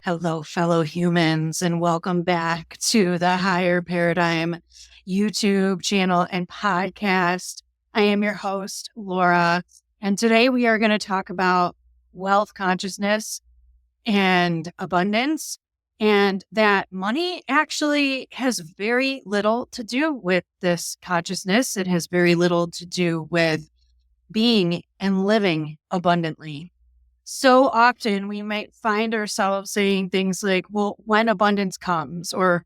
Hello, fellow humans, and welcome back to the Higher Paradigm YouTube channel and podcast. I am your host, Laura, and today we are going to talk about wealth consciousness and abundance, and that money actually has very little to do with this consciousness. It has very little to do with being and living abundantly. So often we might find ourselves saying things like, well, when abundance comes, or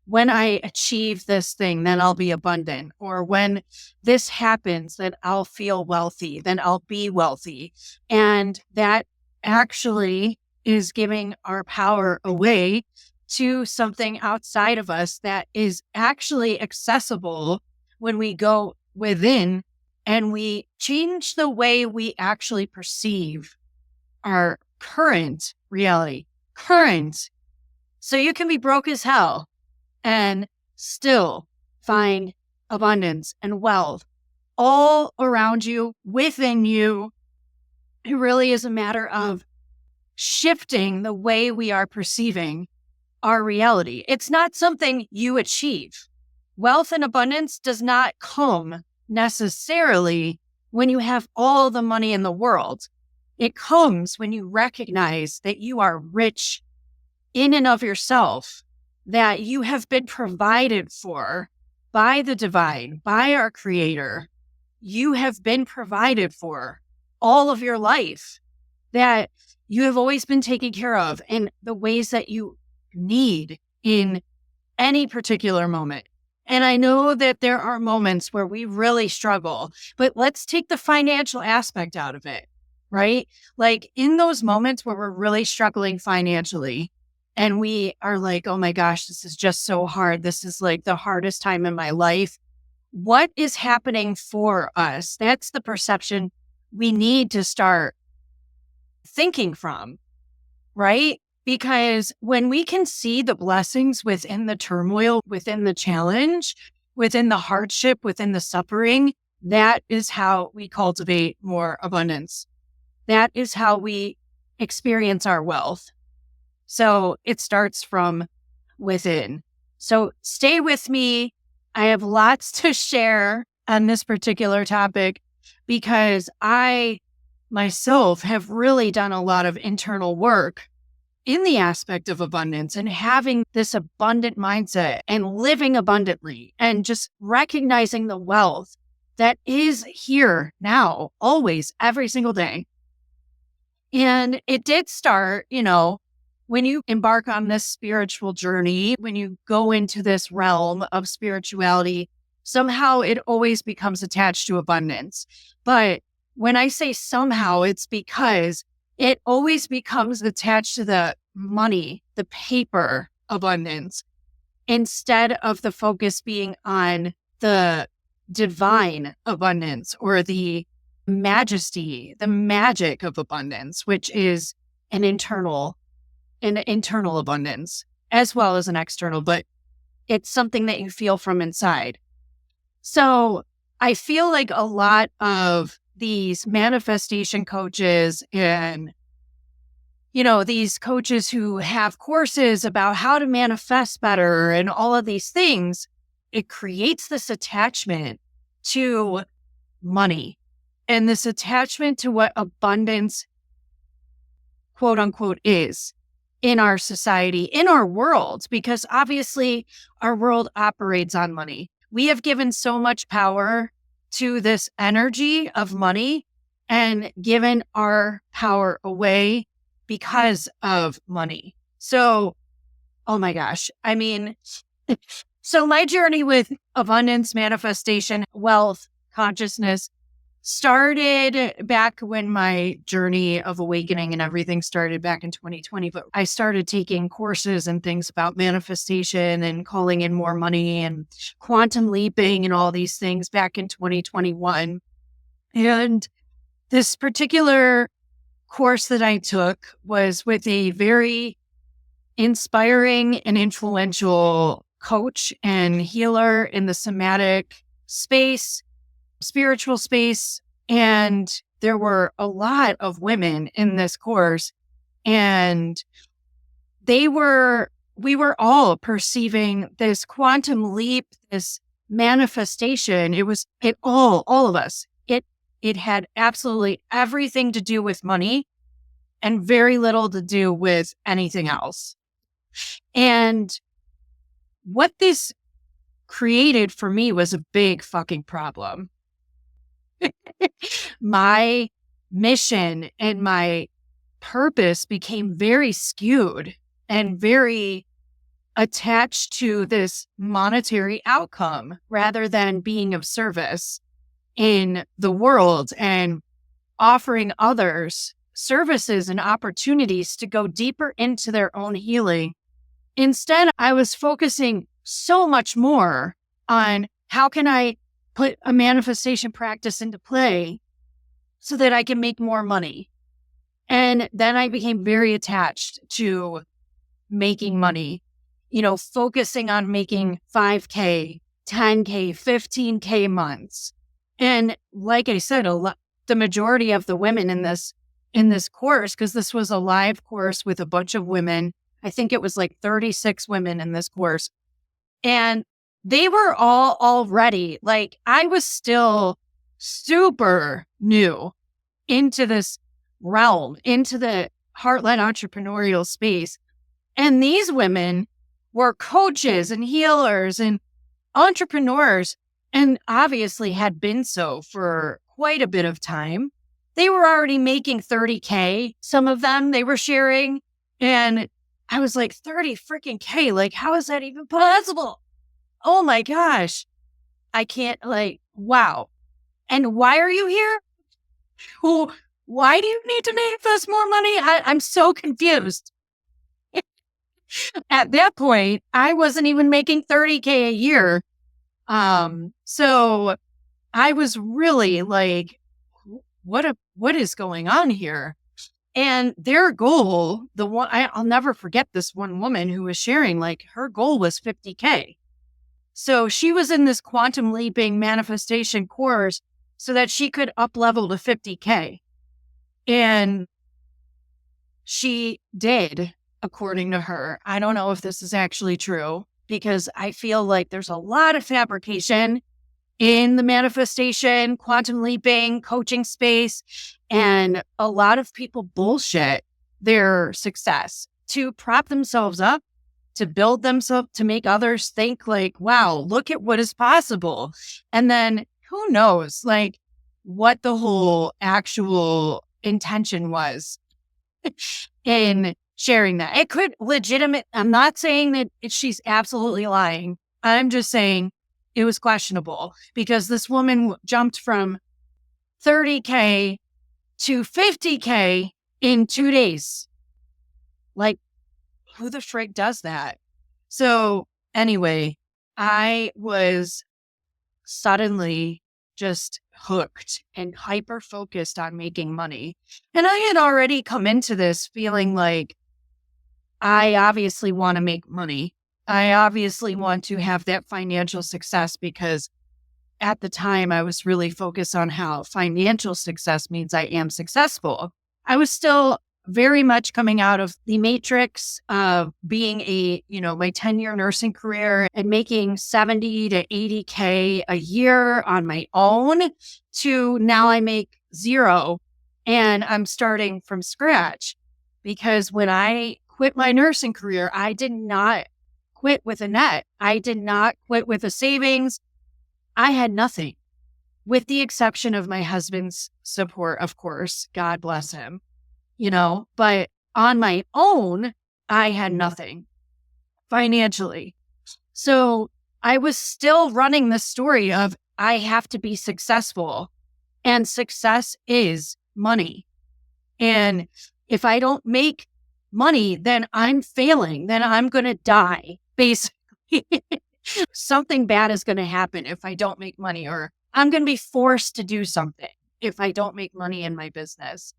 when I achieve this thing, then I'll be abundant, or when this happens, then I'll feel wealthy, then I'll be wealthy. And that actually is giving our power away to something outside of us that is actually accessible when we go within and we change the way we actually perceive our current reality. So you can be broke as hell and still find abundance and wealth all around you, within you. It really is a matter of shifting the way we are perceiving our reality. It's not something you achieve. Wealth and abundance does not come necessarily when you have all the money in the world. It comes when you recognize that you are rich in and of yourself, that you have been provided for by the divine, by our creator. You have been provided for all of your life, that you have always been taken care of in the ways that you need in any particular moment. And I know that there are moments where we really struggle, but let's take the financial aspect out of it. Right? Like in those moments where we're really struggling financially and we are like, oh my gosh, this is just so hard. This is like the hardest time in my life. What is happening for us? That's the perception we need to start thinking from, right? Because when we can see the blessings within the turmoil, within the challenge, within the hardship, within the suffering, that is how we cultivate more abundance. That is how we experience our wealth. So it starts from within. So stay with me. I have lots to share on this particular topic because I myself have really done a lot of internal work in the aspect of abundance and having this abundant mindset and living abundantly and just recognizing the wealth that is here now, always, every single day. And it did start, when you embark on this spiritual journey, when you go into this realm of spirituality, somehow it always becomes attached to abundance. But when I say somehow, it's because it always becomes attached to the money, the paper abundance, instead of the focus being on the divine abundance or the majesty, the magic of abundance, which is an internal abundance as well as an external, but it's something that you feel from inside. So I feel like a lot of these manifestation coaches and, these coaches who have courses about how to manifest better and all of these things, it creates this attachment to money. And this attachment to what abundance, quote unquote, is in our society, in our world, because obviously our world operates on money. We have given so much power to this energy of money and given our power away because of money. So, oh my gosh. I mean, so my journey with abundance, manifestation, wealth, consciousness started back when my journey of awakening and everything started back in 2020. But I started taking courses and things about manifestation and calling in more money and quantum leaping and all these things back in 2021. And this particular course that I took was with a very inspiring and influential coach and healer in the somatic space, spiritual space. And there were a lot of women in this course. And we were all perceiving this quantum leap, this manifestation. All of us. It had absolutely everything to do with money and very little to do with anything else. And what this created for me was a big fucking problem. My mission and my purpose became very skewed and very attached to this monetary outcome rather than being of service in the world and offering others services and opportunities to go deeper into their own healing. Instead, I was focusing so much more on how can I put a manifestation practice into play so that I can make more money. And then I became very attached to making money, focusing on making 5K, 10K, 15K months. And like I said, the majority of the women in this course, because this was a live course with a bunch of women, I think it was like 36 women in this course. And they were all already, like, I was still super new into this realm, into the heart-led entrepreneurial space. And these women were coaches and healers and entrepreneurs, and obviously had been so for quite a bit of time. They were already making 30K. Some of them they were sharing. And I was like, 30 freaking K. Like, how is that even possible? Oh my gosh. I can't, wow. And why are you here? Why do you need to manifest more money? I'm so confused. At that point, I wasn't even making 30K a year. So I was really like, what is going on here? And their goal, I'll never forget this one woman who was sharing, like, her goal was 50K. So she was in this quantum leaping manifestation course so that she could up level to 50K. And she did, according to her. I don't know if this is actually true, because I feel like there's a lot of fabrication in the manifestation, quantum leaping, coaching space, and a lot of people bullshit their success to prop themselves up, to build themselves, to make others think like, wow, look at what is possible. And then who knows, like, what the whole actual intention was in sharing that. It could I'm not saying that she's absolutely lying. I'm just saying it was questionable, because this woman jumped from 30K to 50K in 2 days. Like, who the frig does that? So anyway, I was suddenly just hooked and hyper focused on making money. And I had already come into this feeling like, I obviously want to make money. I obviously want to have that financial success, because at the time I was really focused on how financial success means I am successful. I was still very much coming out of the matrix of being my 10-year nursing career and making 70 to 80K a year on my own, to now I make zero and I'm starting from scratch. Because when I quit my nursing career, I did not quit with a net. I did not quit with a savings. I had nothing, with the exception of my husband's support, of course. God bless him. But on my own, I had nothing financially. So I was still running the story of, I have to be successful, and success is money. And if I don't make money, then I'm failing, then I'm going to die, basically. Something bad is going to happen if I don't make money, or I'm going to be forced to do something if I don't make money in my business.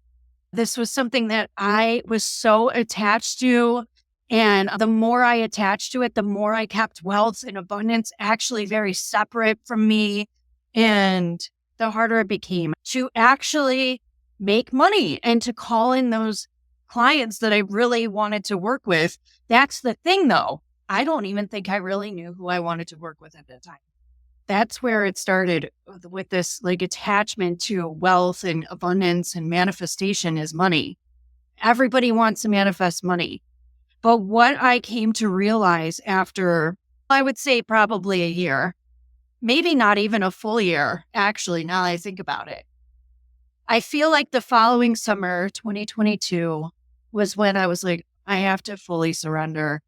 This was something that I was so attached to. And the more I attached to it, the more I kept wealth and abundance actually very separate from me. And the harder it became to actually make money and to call in those clients that I really wanted to work with. That's the thing though. I don't even think I really knew who I wanted to work with at that time. That's where it started with this like attachment to wealth and abundance and manifestation is money. Everybody wants to manifest money. But what I came to realize after, I would say probably a year, maybe not even a full year, actually, now I think about it. I feel like the following summer, 2022, was when I was like, I have to fully surrender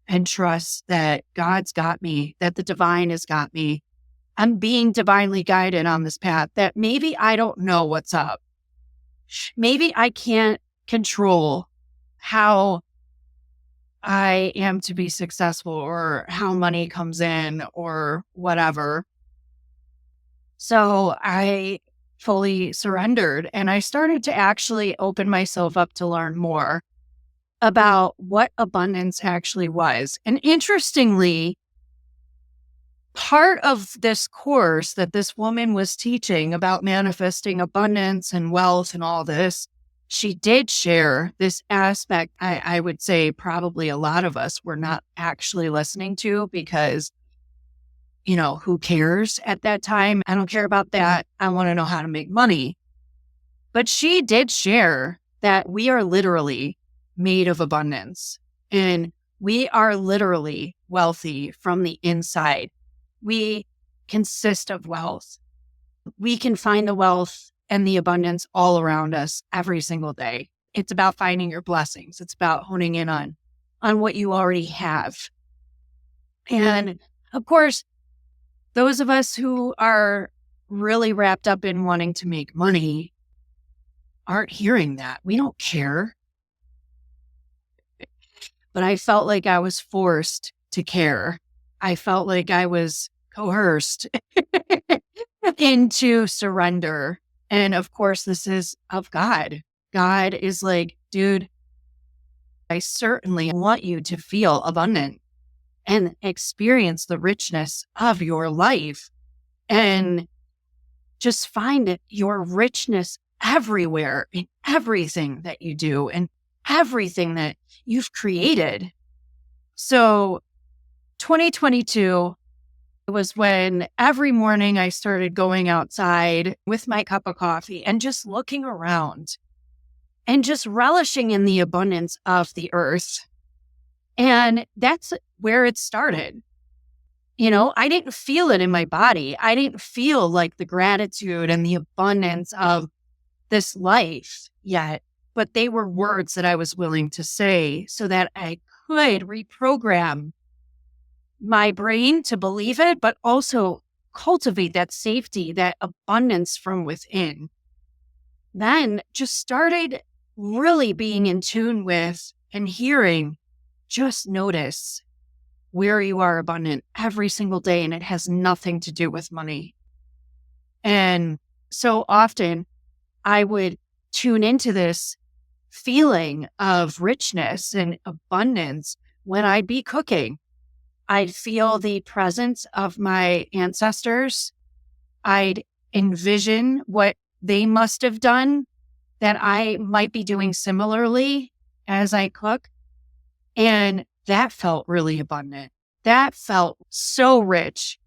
and trust that God's got me, that the divine has got me. I'm being divinely guided on this path, that maybe I don't know what's up. Maybe I can't control how I am to be successful or how money comes in or whatever. So I fully surrendered and I started to actually open myself up to learn more about what abundance actually was. And interestingly, part of this course that this woman was teaching about manifesting abundance and wealth and all this, she did share this aspect. I would say probably a lot of us were not actually listening to because, who cares at that time? I don't care about that. I want to know how to make money. But she did share that we are literally made of abundance and we are literally wealthy from the inside. We consist of wealth. We can find the wealth and the abundance all around us every single day. It's about finding your blessings. It's about honing in on what you already have. And of course, those of us who are really wrapped up in wanting to make money aren't hearing that. We don't care. But I felt like I was forced to care. I felt like I was coerced into surrender. And of course, this is of God. God is like, dude, I certainly want you to feel abundant and experience the richness of your life and just find your richness everywhere in everything that you do and everything that you've created. So 2022 was when every morning I started going outside with my cup of coffee and just looking around and just relishing in the abundance of the earth. And that's where it started. I didn't feel it in my body. I didn't feel like the gratitude and the abundance of this life yet, but they were words that I was willing to say so that I could reprogram my brain to believe it, but also cultivate that safety, that abundance from within. Then just started really being in tune with and hearing, just notice where you are abundant every single day. And it has nothing to do with money. And so often I would tune into this feeling of richness and abundance when I'd be cooking. I'd feel the presence of my ancestors. I'd envision what they must have done that I might be doing similarly as I cook. And that felt really abundant. That felt so rich.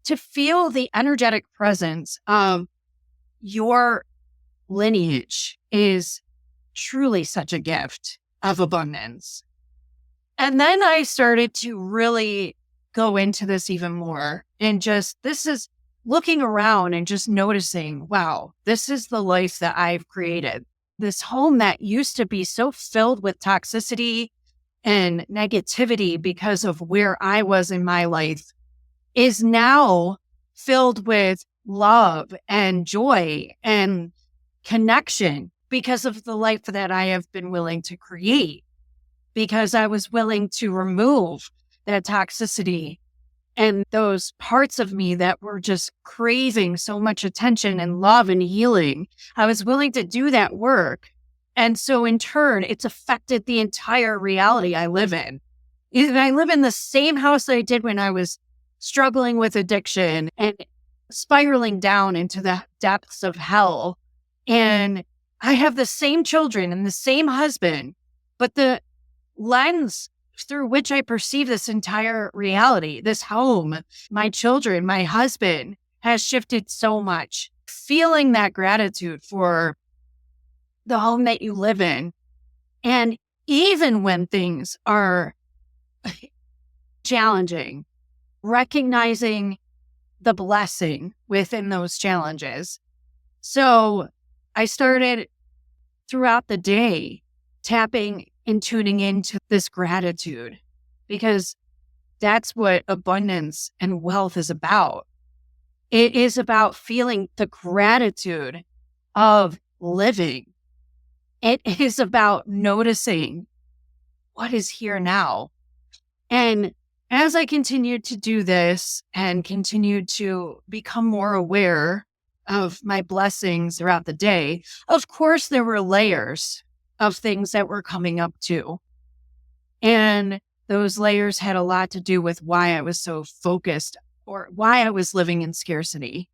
To feel the energetic presence of your lineage is truly such a gift of abundance. And then I started to really go into this even more and this is looking around and just noticing, wow, this is the life that I've created. This home that used to be so filled with toxicity and negativity because of where I was in my life is now filled with love and joy and connection because of the life that I have been willing to create, because I was willing to remove that toxicity and those parts of me that were just craving so much attention and love and healing. I was willing to do that work. And so in turn, it's affected the entire reality I live in. I live in the same house that I did when I was struggling with addiction and spiraling down into the depths of hell. And I have the same children and the same husband, but the lens through which I perceive this entire reality, this home, my children, my husband, has shifted so much. Feeling that gratitude for the home that you live in. And even when things are challenging, recognizing the blessing within those challenges. So I started throughout the day tapping and tuning into this gratitude, because that's what abundance and wealth is about. It is about feeling the gratitude of living. It is about noticing what is here now. And as I continued to do this and continued to become more aware of my blessings throughout the day, of course, there were layers of things that were coming up too. And those layers had a lot to do with why I was so focused, or why I was living in scarcity,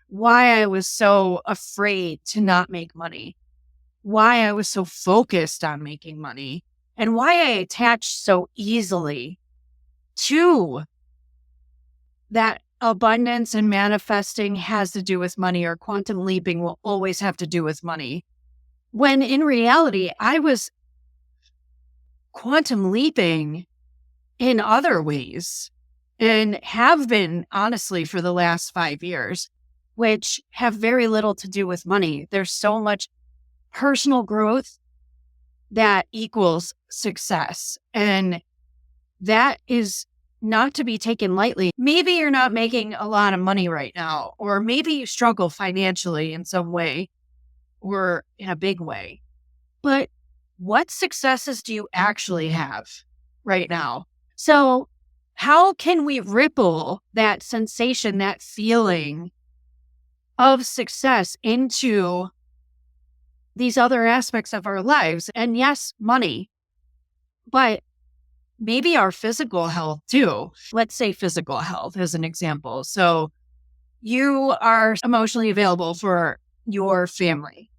why I was so afraid to not make money, why I was so focused on making money, and why I attached so easily to that abundance and manifesting has to do with money, or quantum leaping will always have to do with money. When in reality, I was quantum leaping in other ways, and have been, honestly, for the last 5 years, which have very little to do with money. There's so much personal growth that equals success. And that is not to be taken lightly. Maybe you're not making a lot of money right now, or maybe you struggle financially in some way or in a big way. But what successes do you actually have right now? So, how can we ripple that sensation, that feeling of success into these other aspects of our lives? And yes, money, but maybe our physical health too. Let's say physical health as an example. So you are emotionally available for your family.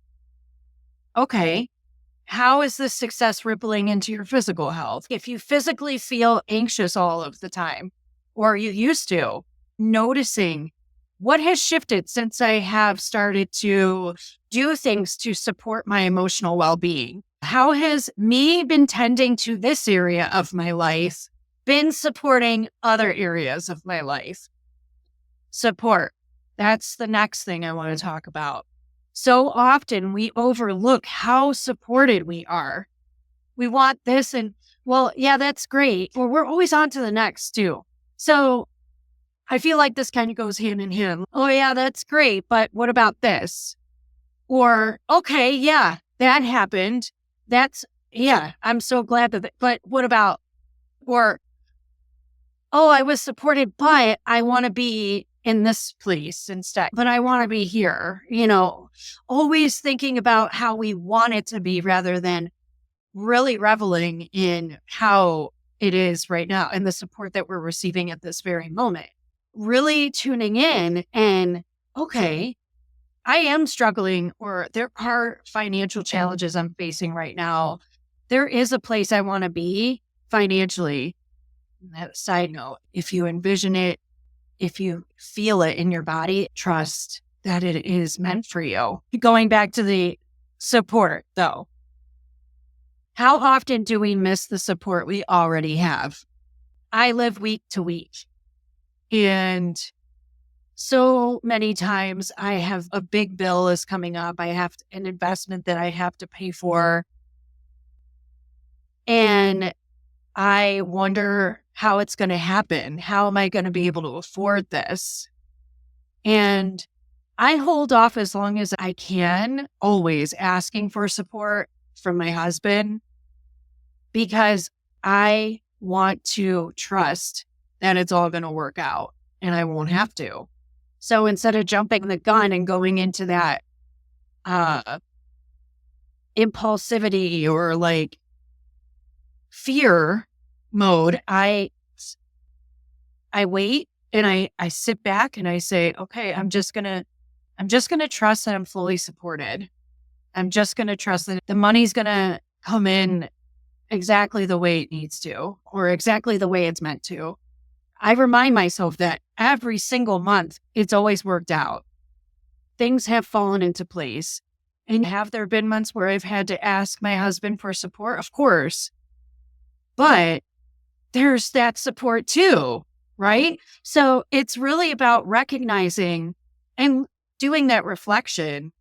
Okay. How is this success rippling into your physical health? If you physically feel anxious all of the time, or you used to, noticing what has shifted since I have started to do things to support my emotional well-being. How has me been tending to this area of my life been supporting other areas of my life? Support. That's the next thing I want to talk about. So often we overlook how supported we are. We want this and, well, yeah, that's great. Or we're always on to the next too. So I feel like this kind of goes hand in hand. Oh, yeah, that's great. But what about this? Or, okay, yeah, that happened. Yeah, I'm so glad but what about, or, oh, I was supported, but I want to be in this place instead, but I want to be here, always thinking about how we want it to be rather than really reveling in how it is right now and the support that we're receiving at this very moment. Really tuning in and, okay, I am struggling, or there are financial challenges I'm facing right now. There is a place I want to be financially. Side note, if you envision it, if you feel it in your body, trust that it is meant for you. Going back to the support, though, how often do we miss the support we already have? I live week to week, and so many times I have a big bill is coming up. I have an investment that I have to pay for, and I wonder how it's going to happen. How am I going to be able to afford this? And I hold off as long as I can, always asking for support from my husband, because I want to trust that it's all going to work out and I won't have to. So instead of jumping the gun and going into that impulsivity or like fear mode, I wait and I sit back and I say, okay, I'm just gonna trust that I'm fully supported. I'm just going to trust that the money's going to come in exactly the way it needs to, or exactly the way it's meant to. I remind myself that every single month, it's always worked out. Things have fallen into place. And have there been months where I've had to ask my husband for support? Of course. But there's that support too, right? So it's really about recognizing and doing that reflection.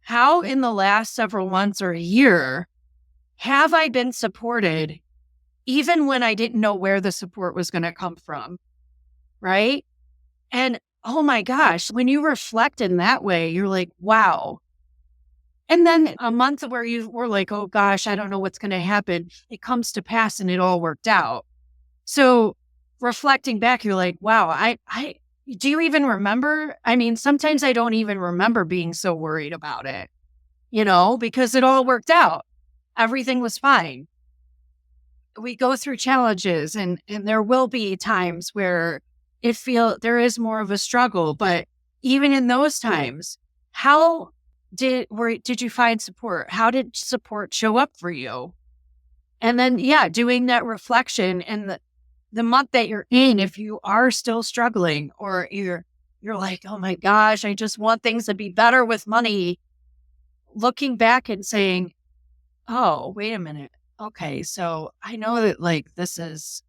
How in the last several months or a year have I been supported even when I didn't know where the support was going to come from, right? And oh my gosh, when you reflect in that way, you're like, wow. And then a month where you were like, oh gosh, I don't know what's going to happen. It comes to pass and it all worked out. So reflecting back, you're like, wow, do you even remember? I mean, sometimes I don't even remember being so worried about it, because it all worked out. Everything was fine. We go through challenges and there will be times where there is more of a struggle, but even in those times, how did you find support? How did support show up for you? And then, doing that reflection and the month that you're in, if you are still struggling or you're like, oh my gosh, I just want things to be better with money. Looking back and saying, oh, wait a minute. Okay, so I know that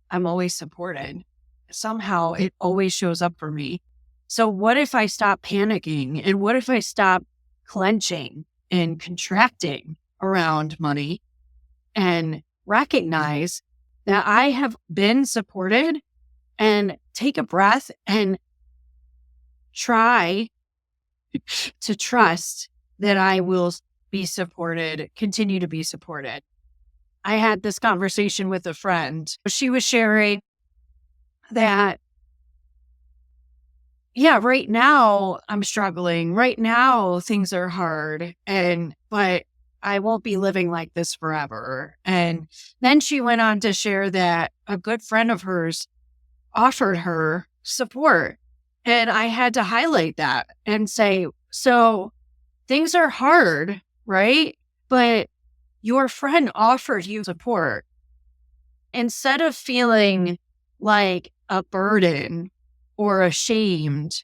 I'm always supported. Somehow it always shows up for me. So what if I stop panicking? And what if I stop clenching and contracting around money and recognize that I have been supported and take a breath and try to trust that I will be supported, continue to be supported. I had this conversation with a friend. She was sharing that, right now I'm struggling. Right now things are hard, but I won't be living like this forever. And then she went on to share that a good friend of hers offered her support. And I had to highlight that and say, so things are hard, right? But your friend offered you support. Instead of feeling like a burden or ashamed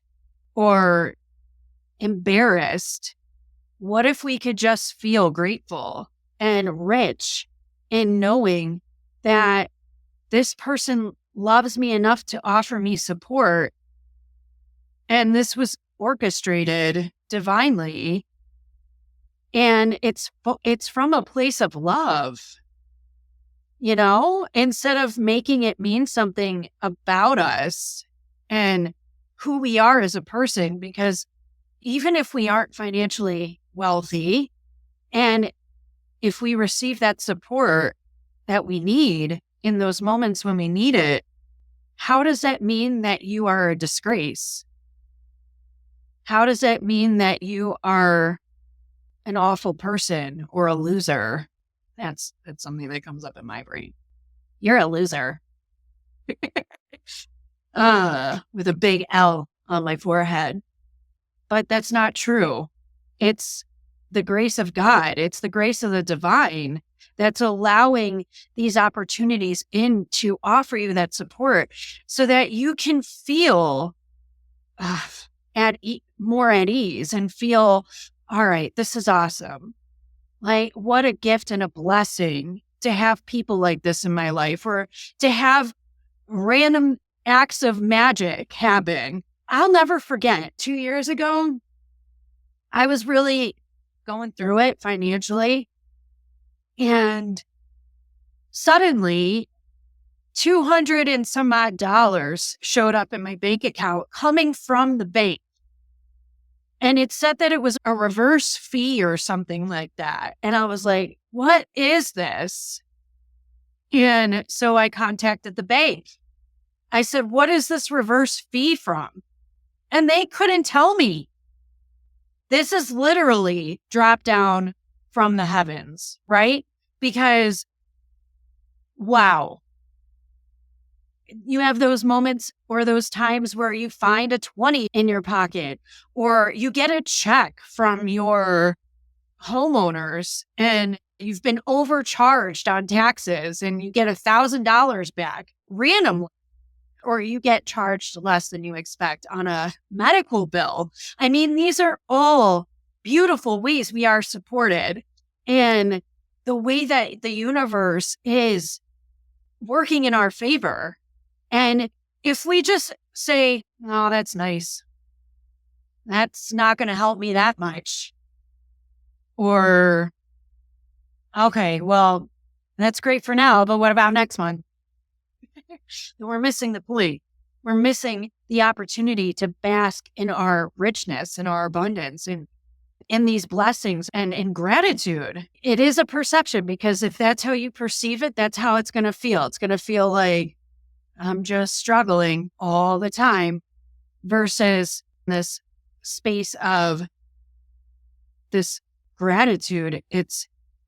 or embarrassed, what if we could just feel grateful and rich in knowing that this person loves me enough to offer me support, and this was orchestrated divinely, and it's from a place of love, instead of making it mean something about us and who we are as a person. Because even if we aren't financially wealthy, and if we receive that support that we need in those moments when we need it, how does that mean that you are a disgrace? How does that mean that you are an awful person or a loser? That's something that comes up in my brain. You're a loser. With a big L on my forehead. But that's not true. It's the grace of God. It's the grace of the divine that's allowing these opportunities in to offer you that support so that you can feel more at ease and feel, all right, this is awesome. Like, what a gift and a blessing to have people like this in my life, or to have random acts of magic happen. I'll never forget 2 years ago, I was really going through it financially. And suddenly, $200 and some odd showed up in my bank account coming from the bank. And it said that it was a reverse fee or something like that. And I was like, what is this? And so I contacted the bank. I said, what is this reverse fee from? And they couldn't tell me. This is literally dropped down from the heavens, right? Because, wow, you have those moments or those times where you find a 20 in your pocket, or you get a check from your homeowners and you've been overcharged on taxes and you get $1,000 back randomly, or you get charged less than you expect on a medical bill. I mean, these are all beautiful ways we are supported, and the way that the universe is working in our favor. And if we just say, oh, that's nice, that's not going to help me that much. Or, okay, well, that's great for now, but what about next month? We're missing the point. We're missing the opportunity to bask in our richness and our abundance and in these blessings and in gratitude. It is a perception, because if that's how you perceive it, that's how it's going to feel. It's going to feel like I'm just struggling all the time, versus this space of this gratitude. It's,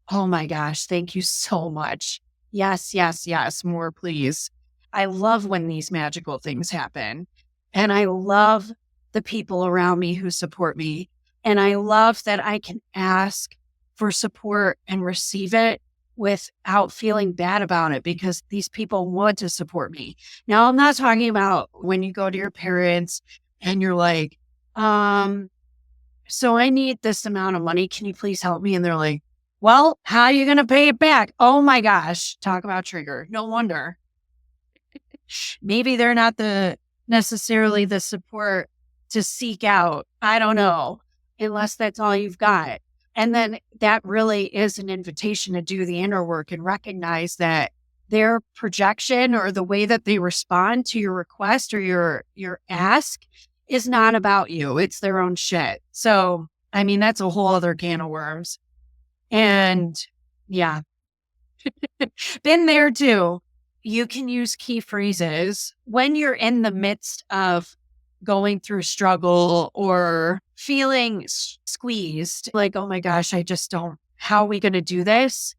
oh my gosh, thank you so much. Yes, yes, yes, more please. I love when these magical things happen. And I love the people around me who support me. And I love that I can ask for support and receive it without feeling bad about it, because these people want to support me. Now, I'm not talking about when you go to your parents and you're like, so I need this amount of money. Can you please help me? And they're like, well, how are you going to pay it back? Oh my gosh. Talk about trigger. No wonder. Maybe they're not necessarily the support to seek out. I don't know, unless that's all you've got. And then that really is an invitation to do the inner work and recognize that their projection or the way that they respond to your request or your ask is not about you. It's their own shit. So, I mean, that's a whole other can of worms. And yeah, been there too. You can use key phrases when you're in the midst of going through struggle or feeling squeezed, like, oh my gosh, I just don't, how are we going to do this?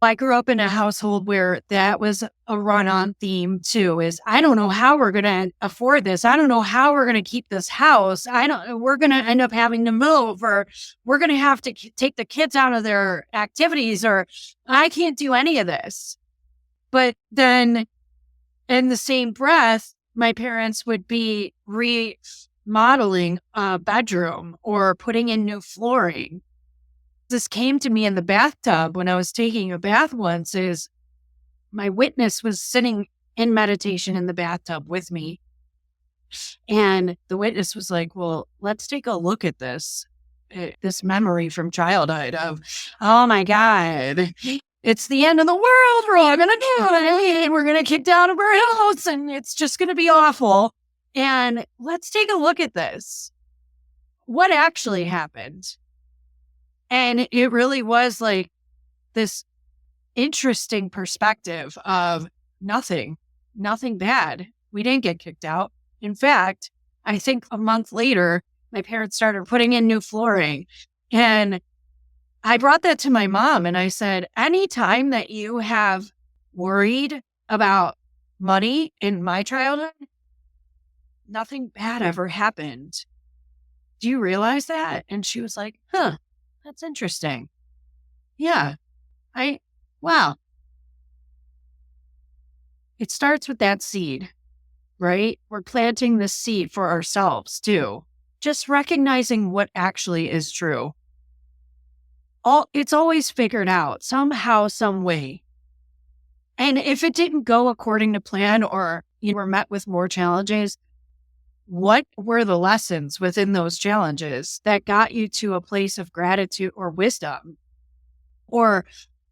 I grew up in a household where that was a run-on theme too, is I don't know how we're going to afford this. I don't know how we're going to keep this house. We're going to end up having to move, or we're going to have to take the kids out of their activities, or I can't do any of this. But then in the same breath, my parents would be remodeling a bedroom or putting in new flooring. This came to me in the bathtub when I was taking a bath once. Is my witness was sitting in meditation in the bathtub with me. And the witness was like, well, let's take a look at this memory from childhood of, oh my God, it's the end of the world. We're all going to die. We're going to kick down a house and it's just going to be awful. And let's take a look at this. What actually happened? And it really was like this interesting perspective of nothing bad. We didn't get kicked out. In fact, I think a month later, my parents started putting in new flooring. And I brought that to my mom and I said, anytime that you have worried about money in my childhood, nothing bad ever happened. Do you realize that? And she was like, huh, that's interesting. Yeah. Wow. It starts with that seed, right? We're planting this seed for ourselves too. Just recognizing what actually is true. It's always figured out somehow, some way. And if it didn't go according to plan, or you were met with more challenges, what were the lessons within those challenges that got you to a place of gratitude or wisdom? Or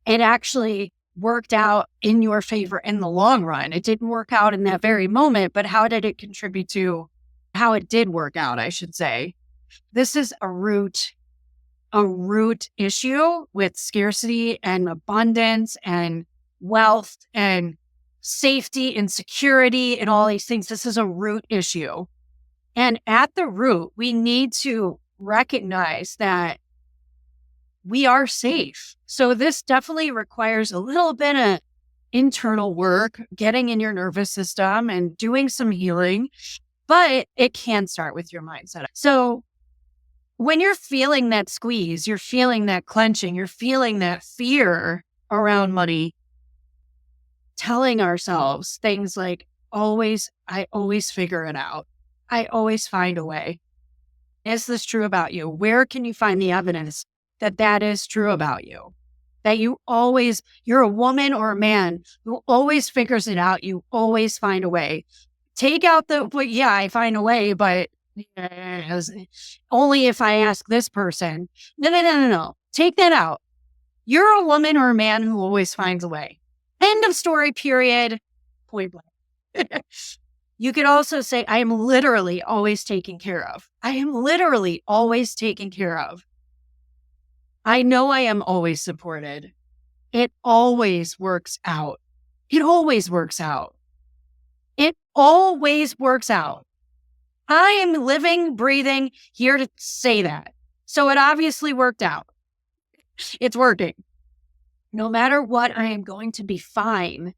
it actually worked out in your favor in the long run. It didn't work out in that very moment, but how did it contribute to how it did work out, I should say? This is a root issue with scarcity and abundance and wealth and safety and security and all these things. This is a root issue. And at the root, we need to recognize that we are safe. So this definitely requires a little bit of internal work, getting in your nervous system and doing some healing, but it can start with your mindset. So when you're feeling that squeeze, you're feeling that clenching, you're feeling that fear around money, telling ourselves things like, I always figure it out. I always find a way. Is this true about you? Where can you find the evidence that that is true about you? That you're a woman or a man who always figures it out. You always find a way. Take out I find a way, but only if I ask this person. No. Take that out. You're a woman or a man who always finds a way. End of story, period. Point blank. You could also say, I am literally always taken care of. I am literally always taken care of. I know I am always supported. It always works out. It always works out. It always works out. I am living, breathing, here to say that. So it obviously worked out. It's working. No matter what, I am going to be fine.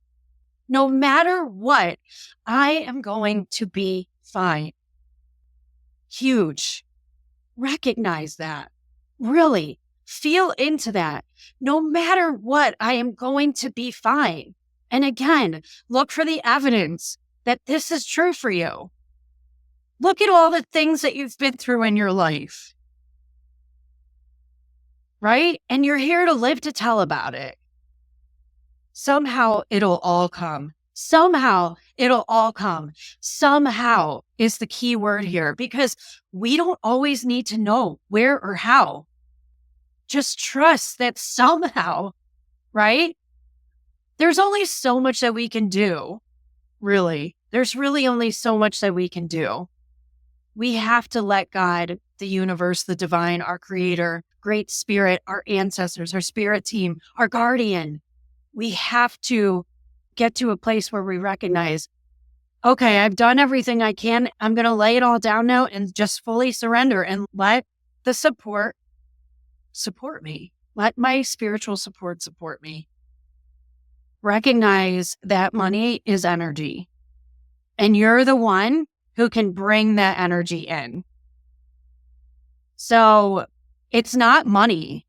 No matter what, I am going to be fine. Huge. Recognize that. Really feel into that. No matter what, I am going to be fine. And again, look for the evidence that this is true for you. Look at all the things that you've been through in your life. Right? And you're here to live to tell about it. Somehow it'll all come. Somehow it'll all come. Somehow is the key word here, because we don't always need to know where or how. Just trust that somehow, right? There's only so much that we can do, really. There's really only so much that we can do. We have to let God, the universe, the divine, our creator, great spirit, our ancestors, our spirit team, our guardian. We have to get to a place where we recognize, okay, I've done everything I can. I'm going to lay it all down now and just fully surrender and let the support me. Let my spiritual support me. Recognize that money is energy, and you're the one who can bring that energy in. So it's not money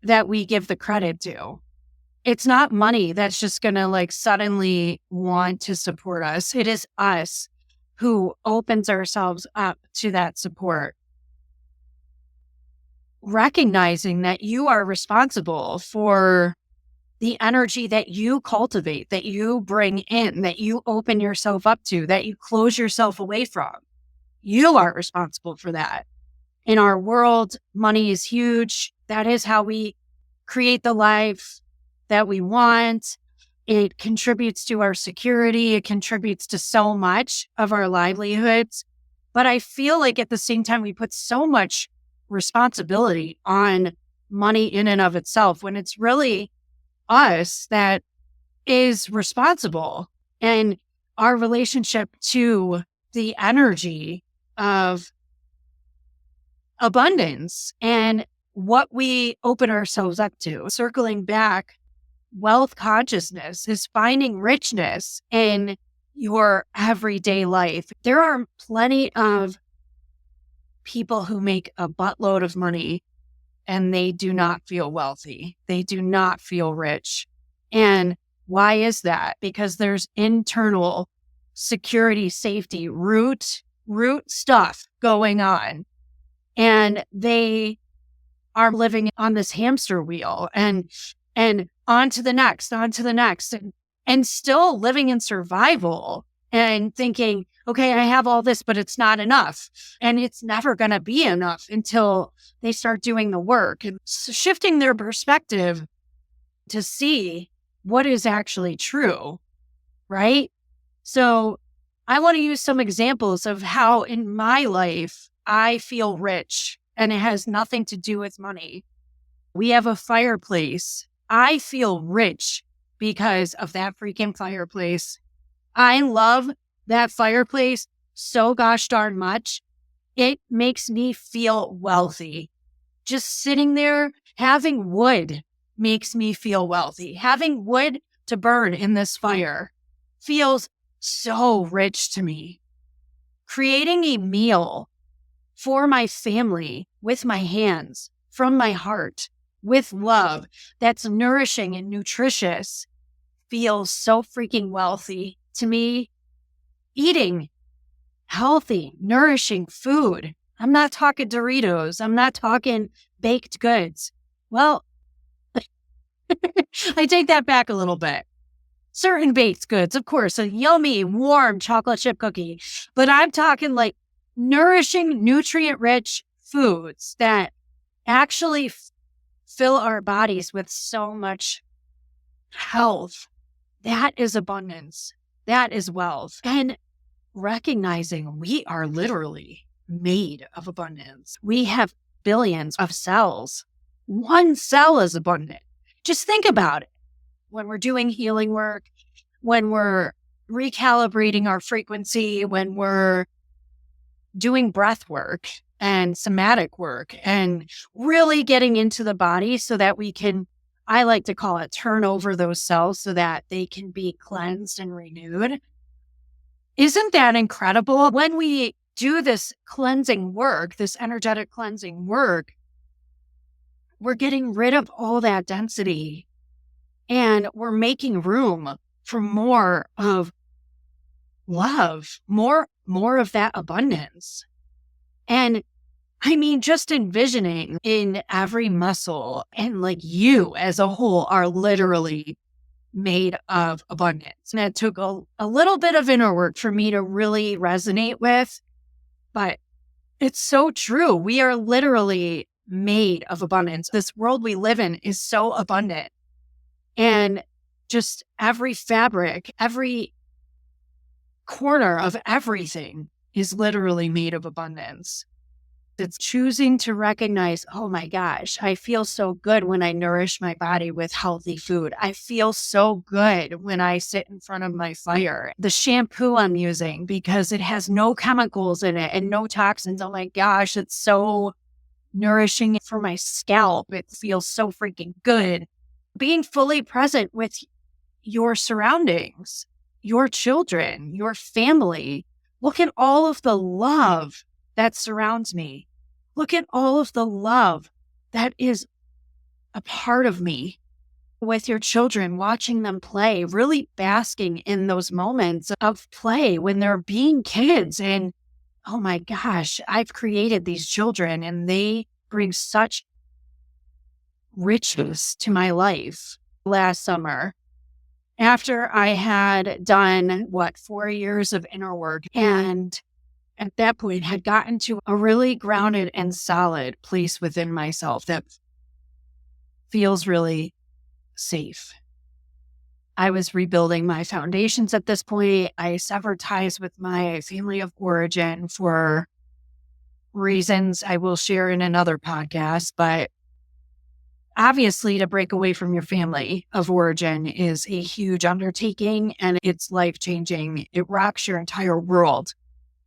that we give the credit to. It's not money that's just going to suddenly want to support us. It is us who opens ourselves up to that support. Recognizing that you are responsible for the energy that you cultivate, that you bring in, that you open yourself up to, that you close yourself away from. You are responsible for that. In our world, money is huge. That is how we create the life that we want. It contributes to our security. It contributes to so much of our livelihoods. But I feel like at the same time, we put so much responsibility on money in and of itself, when it's really us that is responsible, and our relationship to the energy of abundance and what we open ourselves up to. Circling back, wealth consciousness is finding richness in your everyday life. There are plenty of people who make a buttload of money and they do not feel wealthy. They do not feel rich. And why is that? Because there's internal security, safety, root stuff going on. And they are living on this hamster wheel and on to the next, and still living in survival and thinking, okay, I have all this, but it's not enough. And it's never going to be enough until they start doing the work and shifting their perspective to see what is actually true, right? So I want to use some examples of how in my life I feel rich, and it has nothing to do with money. We have a fireplace. I feel rich because of that freaking fireplace. I love that fireplace so gosh darn much. It makes me feel wealthy. Just sitting there, having wood makes me feel wealthy. Having wood to burn in this fire feels so rich to me. Creating a meal for my family with my hands, from my heart, with love, that's nourishing and nutritious, feels so freaking wealthy to me. Eating healthy, nourishing food. I'm not talking Doritos. I'm not talking baked goods. Well, I take that back a little bit. Certain baked goods, of course, a yummy, warm chocolate chip cookie. But I'm talking like nourishing, nutrient-rich foods that actually fill our bodies with so much health. That is abundance. That is wealth. And recognizing we are literally made of abundance. We have billions of cells. One cell is abundant. Just think about it. When we're doing healing work, when we're recalibrating our frequency, when we're doing breath work and somatic work and really getting into the body so that we can, I like to call it, turn over those cells so that they can be cleansed and renewed. Isn't that incredible? When we do this cleansing work, this energetic cleansing work, we're getting rid of all that density and we're making room for more of love, more of that abundance. And I mean, just envisioning in every muscle and like you as a whole are literally made of abundance. And it took a little bit of inner work for me to really resonate with, but it's so true. We are literally made of abundance. This world we live in is so abundant. And just every fabric, every corner of everything is literally made of abundance. It's choosing to recognize, oh my gosh, I feel so good when I nourish my body with healthy food. I feel so good when I sit in front of my fire. The shampoo I'm using, because it has no chemicals in it and no toxins. Oh my gosh, it's so nourishing for my scalp. It feels so freaking good. Being fully present with your surroundings, your children, your family. Look at all of the love that surrounds me. Look at all of the love that is a part of me. With your children, watching them play, really basking in those moments of play when they're being kids. And oh my gosh, I've created these children and they bring such richness to my life. Last summer, after I had done 4 years of inner work, and at that point had gotten to a really grounded and solid place within myself that feels really safe. I was rebuilding my foundations at this point. I severed ties with my family of origin for reasons I will share in another podcast, but obviously, to break away from your family of origin is a huge undertaking and it's life-changing. It rocks your entire world.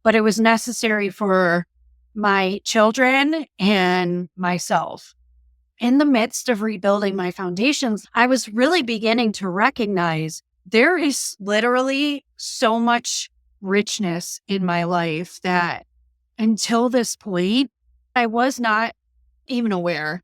But it was necessary for my children and myself. In the midst of rebuilding my foundations, I was really beginning to recognize there is literally so much richness in my life that until this point, I was not even aware,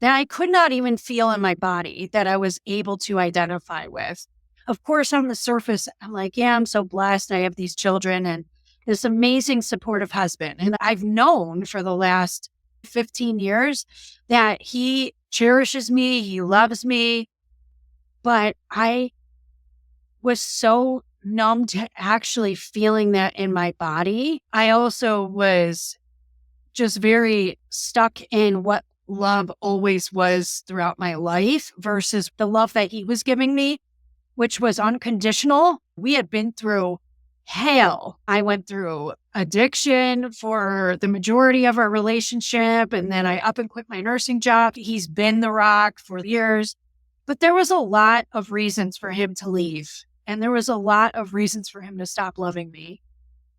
that I could not even feel in my body, that I was able to identify with. Of course, on the surface, I'm like, yeah, I'm so blessed. I have these children and this amazing supportive husband. And I've known for the last 15 years that he cherishes me, he loves me. But I was so numb to actually feeling that in my body. I also was just very stuck in what love always was throughout my life versus the love that he was giving me, which was unconditional. We had been through hell. I went through addiction for the majority of our relationship, and then I up and quit my nursing job. He's been the rock for years, but there was a lot of reasons for him to leave, and there was a lot of reasons for him to stop loving me.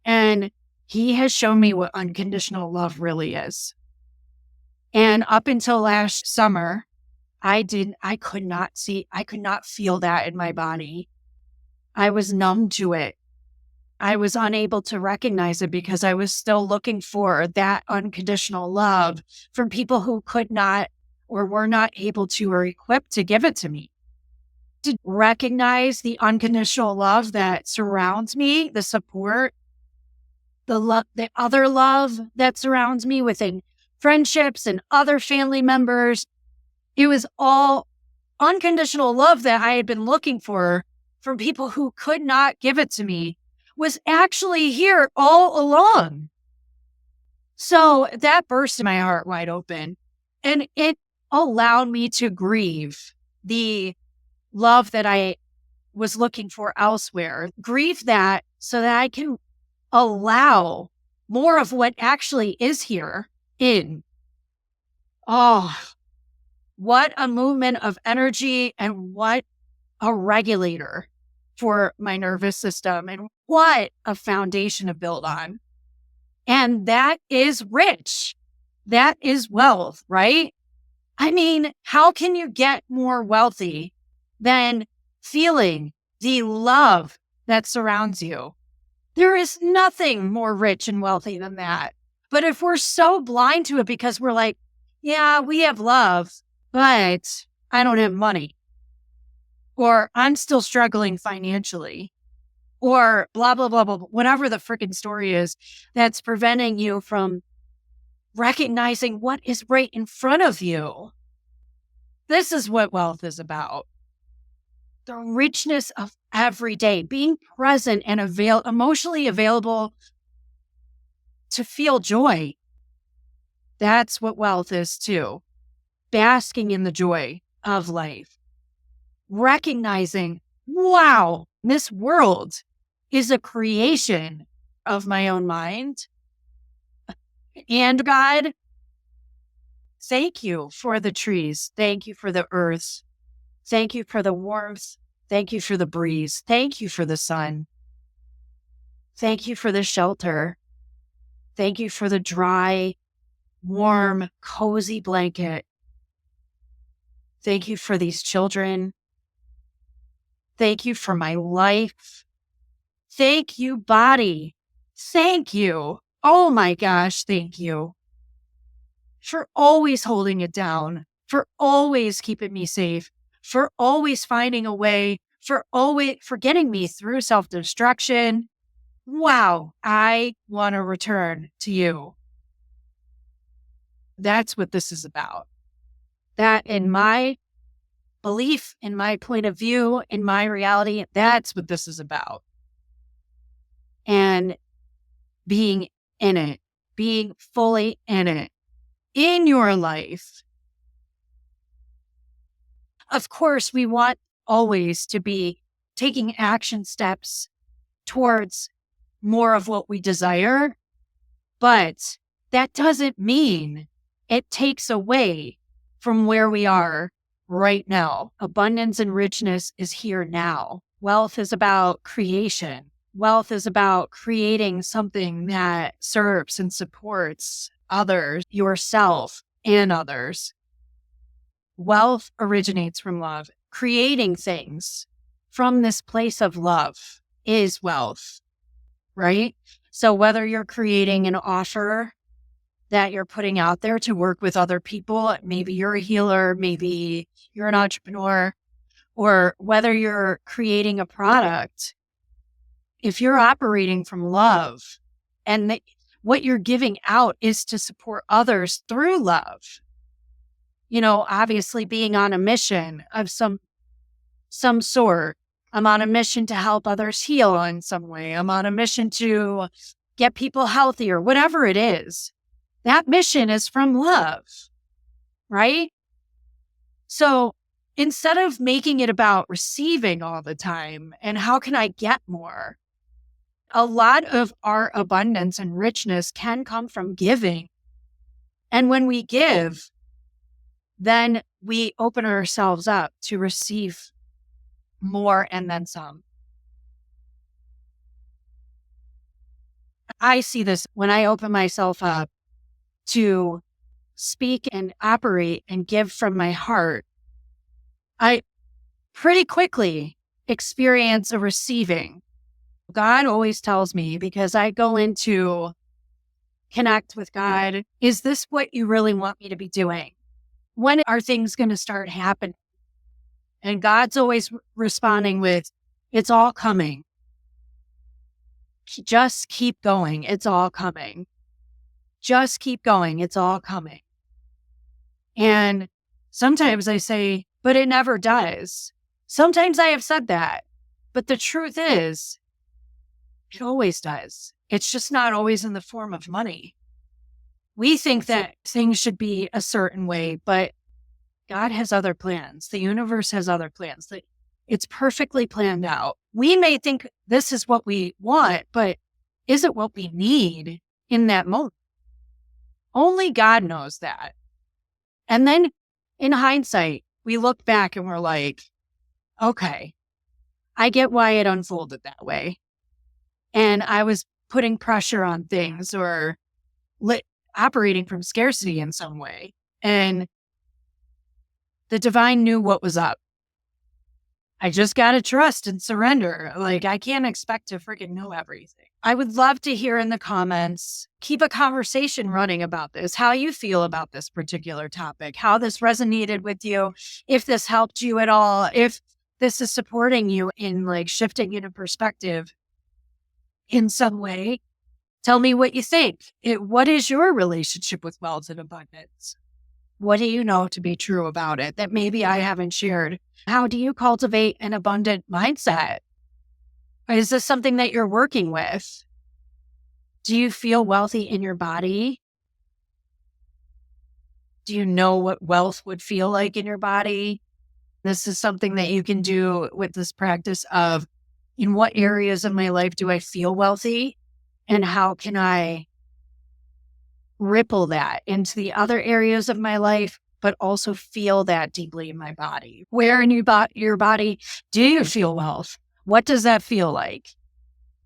And he has shown me what unconditional love really is. And up until last summer, I could not feel that in my body. I was numb to it. I was unable to recognize it because I was still looking for that unconditional love from people who could not or were not able to or equipped to give it to me. To recognize the unconditional love that surrounds me, the support, the love, the other love that surrounds me within friendships and other family members. It was all unconditional love that I had been looking for from people who could not give it to me was actually here all along. So that burst my heart wide open, and it allowed me to grieve the love that I was looking for elsewhere, grieve that so that I can allow more of what actually is here in. Oh, what a movement of energy, and what a regulator for my nervous system, and what a foundation to build on. And that is rich. That is wealth, right? I mean, how can you get more wealthy than feeling the love that surrounds you? There is nothing more rich and wealthy than that. But if we're so blind to it because we're like, yeah, we have love, but I don't have money, or I'm still struggling financially, or blah, blah, blah, blah, whatever the freaking story is that's preventing you from recognizing what is right in front of you. This is what wealth is about. The richness of every day, being present and emotionally available to feel joy. That's what wealth is too. Basking in the joy of life. Recognizing, wow, this world is a creation of my own mind. And God, thank you for the trees. Thank you for the earth. Thank you for the warmth. Thank you for the breeze. Thank you for the sun. Thank you for the shelter. Thank you for the dry, warm, cozy blanket. Thank you for these children. Thank you for my life. Thank you, body. Thank you. Oh my gosh, thank you for always holding it down, for always keeping me safe, for always finding a way, for getting me through self-destruction. Wow, I want to return to you. That's what this is about. That, in my belief, in my point of view, in my reality, that's what this is about. And being in it, being fully in it, in your life. Of course, we want always to be taking action steps towards more of what we desire, but that doesn't mean it takes away from where we are right now. Abundance and richness is here now. Wealth is about creation. Wealth is about creating something that serves and supports others, yourself, and others. Wealth originates from love. Creating things from this place of love is wealth, right? So whether you're creating an offer that you're putting out there to work with other people, maybe you're a healer, maybe you're an entrepreneur, or whether you're creating a product, if you're operating from love and what you're giving out is to support others through love, obviously being on a mission of some sort. I'm on a mission to help others heal in some way. I'm on a mission to get people healthier, whatever it is. That mission is from love, right? So instead of making it about receiving all the time and how can I get more, a lot of our abundance and richness can come from giving. And when we give, then we open ourselves up to receive more and then some. I see this when I open myself up to speak and operate and give from my heart. I pretty quickly experience a receiving. God always tells me, because I go into connect with God, is this what you really want me to be doing? When are things going to start happening? And God's always responding with, it's all coming. Just keep going. It's all coming. Just keep going. It's all coming. And sometimes I say, but it never does. Sometimes I have said that. But the truth is, it always does. It's just not always in the form of money. We think that things should be a certain way, but God has other plans. The universe has other plans. It's perfectly planned out. We may think this is what we want, but is it what we need in that moment? Only God knows that. And then in hindsight, we look back and we're like, okay, I get why it unfolded that way. And I was putting pressure on things or operating from scarcity in some way. And the divine knew what was up. I just got to trust and surrender. Like, I can't expect to freaking know everything. I would love to hear in the comments, keep a conversation running about this, how you feel about this particular topic, how this resonated with you, if this helped you at all, if this is supporting you in like shifting into perspective in some way. Tell me what you think. What is your relationship with wealth and abundance? What do you know to be true about it that maybe I haven't shared? How do you cultivate an abundant mindset? Is this something that you're working with? Do you feel wealthy in your body? Do you know what wealth would feel like in your body? This is something that you can do with this practice of, in what areas of my life do I feel wealthy? And how can I ripple that into the other areas of my life, but also feel that deeply in my body? Where in your body do you feel wealth? What does that feel like?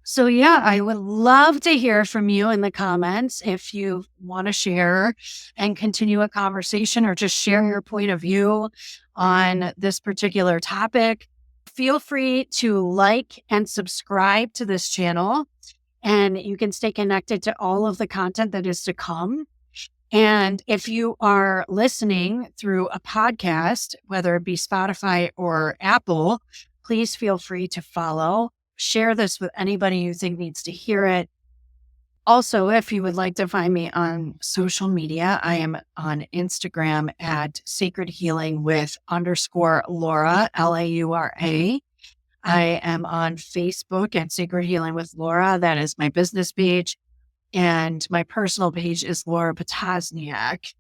So yeah, I would love to hear from you in the comments if you want to share and continue a conversation or just share your point of view on this particular topic. Feel free to like and subscribe to this channel, and you can stay connected to all of the content that is to come. And if you are listening through a podcast, whether it be Spotify or Apple, please feel free to follow. Share this with anybody you think needs to hear it. Also, if you would like to find me on social media, I am on Instagram at Sacred Healing with _ Laura, Laura. I am on Facebook at Sacred Healing with Laura. That is my business page. And my personal page is Laura Potozniak.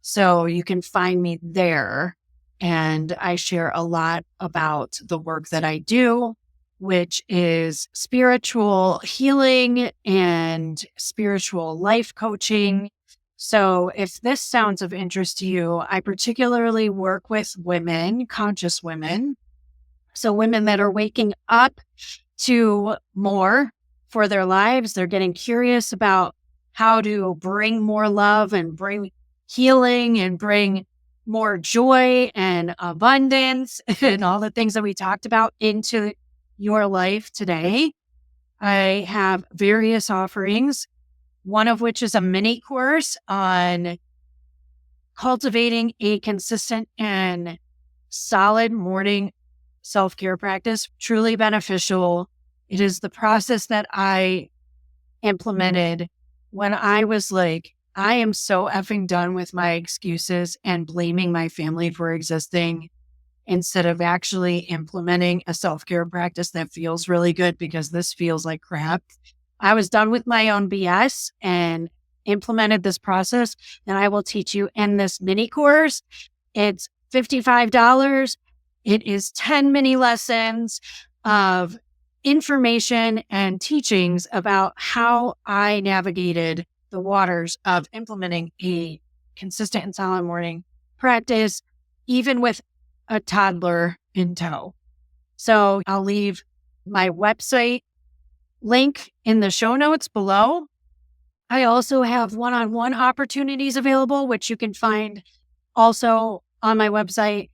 So you can find me there. And I share a lot about the work that I do, which is spiritual healing and spiritual life coaching. So if this sounds of interest to you, I particularly work with women, conscious women. So women that are waking up to more for their lives. They're getting curious about how to bring more love and bring healing and bring more joy and abundance and all the things that we talked about into your life today. I have various offerings, one of which is a mini course on cultivating a consistent and solid morning self-care practice, truly beneficial. It is the process that I implemented when I was like, I am so effing done with my excuses and blaming my family for existing, instead of actually implementing a self-care practice that feels really good, because this feels like crap. I was done with my own BS and implemented this process, and I will teach you in this mini course. It's $55. It is 10 mini lessons of information and teachings about how I navigated the waters of implementing a consistent and solid morning practice, even with a toddler in tow. So I'll leave my website link in the show notes below. I also have one-on-one opportunities available, which you can find also on my website.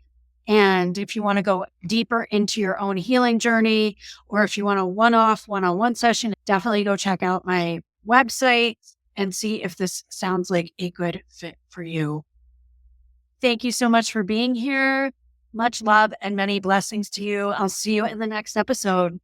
And if you want to go deeper into your own healing journey, or if you want a one-on-one session, definitely go check out my website and see if this sounds like a good fit for you. Thank you so much for being here. Much love and many blessings to you. I'll see you in the next episode.